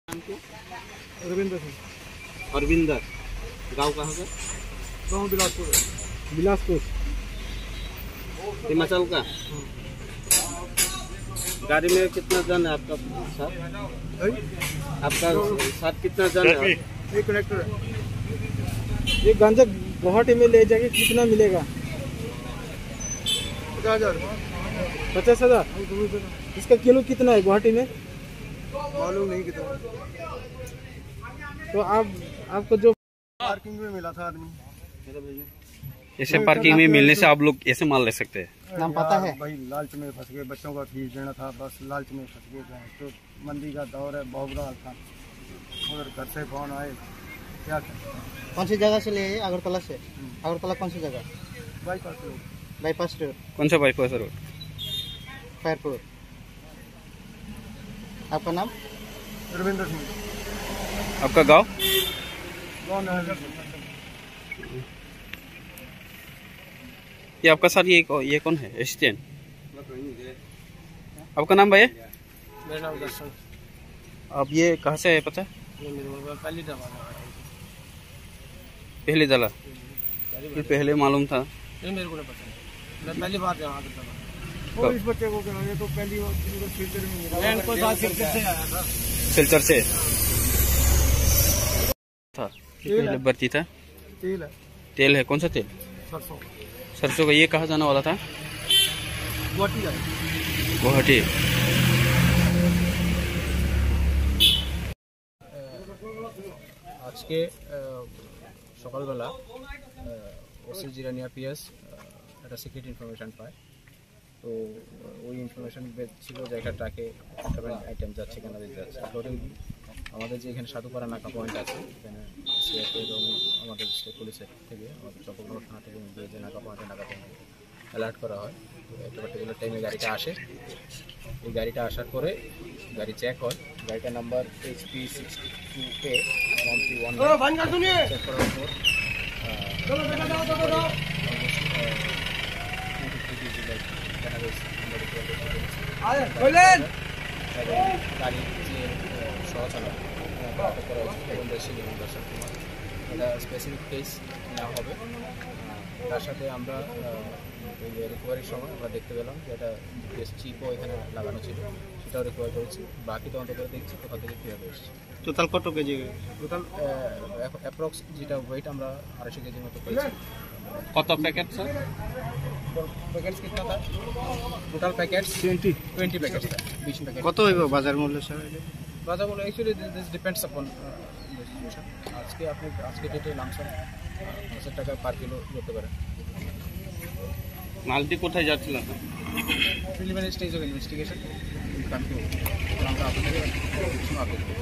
नाम क्या? रविंद्र सिंह। अरविंदर। गांव कहाँ का? गाँव बिलासपुर। बिलासपुर हिमाचल का। गाड़ी में कितना जन है आपका साथ? आपका साथ कितना जन है? एक कनेक्टर है। ये गांजा गुवाहाटी में ले जाके कितना मिलेगा? 50,000। 50,000। इसका किलो कितना है गुवाहाटी में? मालूम नहीं कितना। तो आपको जो पार्किंग में मिला था आदमी, ऐसे पार्किंग में मिलने से आप लोग ऐसे माल ले सकते हैं? नाम पता है भाई, लालच में फंस गए। बच्चों का फीस देना था, बस लालच में फंस गए। तो मंदी का दौर है, बहुत बुरा हाल था। उधर घर से फोन आए, क्या कौन सी जगह से ले आए? अगरतला से। अगरतला कौन सी जगह? Bypass road. कौन सा बाईपास रोड? फायरपुर। आपका नाम? रविंद्र सिंह। आपका गांव? ये आपका साथ ये कौन है? असिस्टेंट। आपका नाम भैया? मेरा नाम दर्शन। अब ये कहाँ से है पता? पहली दला। फिर पहले मालूम था? नहीं, मेरे को नहीं पता। मैं पहली बार यहाँ आता। इस बच्चे को क्या, ये तो पहली बार सिलचर में मिला। इनको साथ सिलचर से आया था। सिलचर से था? पहले भर्ती था? तेल है। तेल है? कौन सा तेल? सरसों। सरसों का। ये कहाँ जाने वाला था? गुवाहाटी। गुवाहाटी। আজকে সকালবেলা ওসি জিরানিয়া পিএস একটা সিক্রেট ইনফরমেশান পায়। তো ওই ইনফরমেশান ছিল যে একটা ট্রাকে আইটেম যাচ্ছে, কেনাদের যাচ্ছে। লোডিং আমাদের যে এখানে সাধুপাড়া নাকা পয়েন্ট আছে, এখানে সিআরপি এবং আমাদের স্টেট পুলিশের থেকে, আমাদের চট্টগ্রাম থানা থেকে গিয়ে যে নাকা পয়েন্টে অ্যালার্ট করা হয়। তো একটা পার্টিকুলার টাইমে গাড়িটা আসে। এই গাড়িটা আসার পরে গাড়ি চেক হয়। গাড়িটার নাম্বার HP62A 1319 চেক করার পর গাড়ির যে সহচালক আটক করা হয়েছে এবং দর্শন কুমার, এটা স্পেসিফিক কেস নেওয়া হবে। তার সাথে আমরা রিকভারির সময় আমরা দেখতে পেলাম যে একটা জিপিএস চিপও এখানে লাগানো ছিল, সেটাও রিকভার করেছি। বাকি তদন্ত করে দেখছি কোথা থেকে কীভাবে এসেছে। টোটাল কত কেজি? টোটাল অ্যাপ্রক্স যেটা ওয়েট আমরা 250 কেজির মতো পেয়েছি। কত প্যাকেট স্যার? पैकेट्स कितना था? टोटल पैकेट्स 20 पैकेट्स था। 20 पैकेट। কত হইব বাজার মূল্য স্যার? বাজার মূল্য actually this depends upon the situation. আজকে ডেটে লামসাম 1000 টাকা পার কিলো করতে পারে। মালটি কোথায় যাচ্ছিল? Preliminary stage of investigation. আমরা আপনাদের আপডেট করব।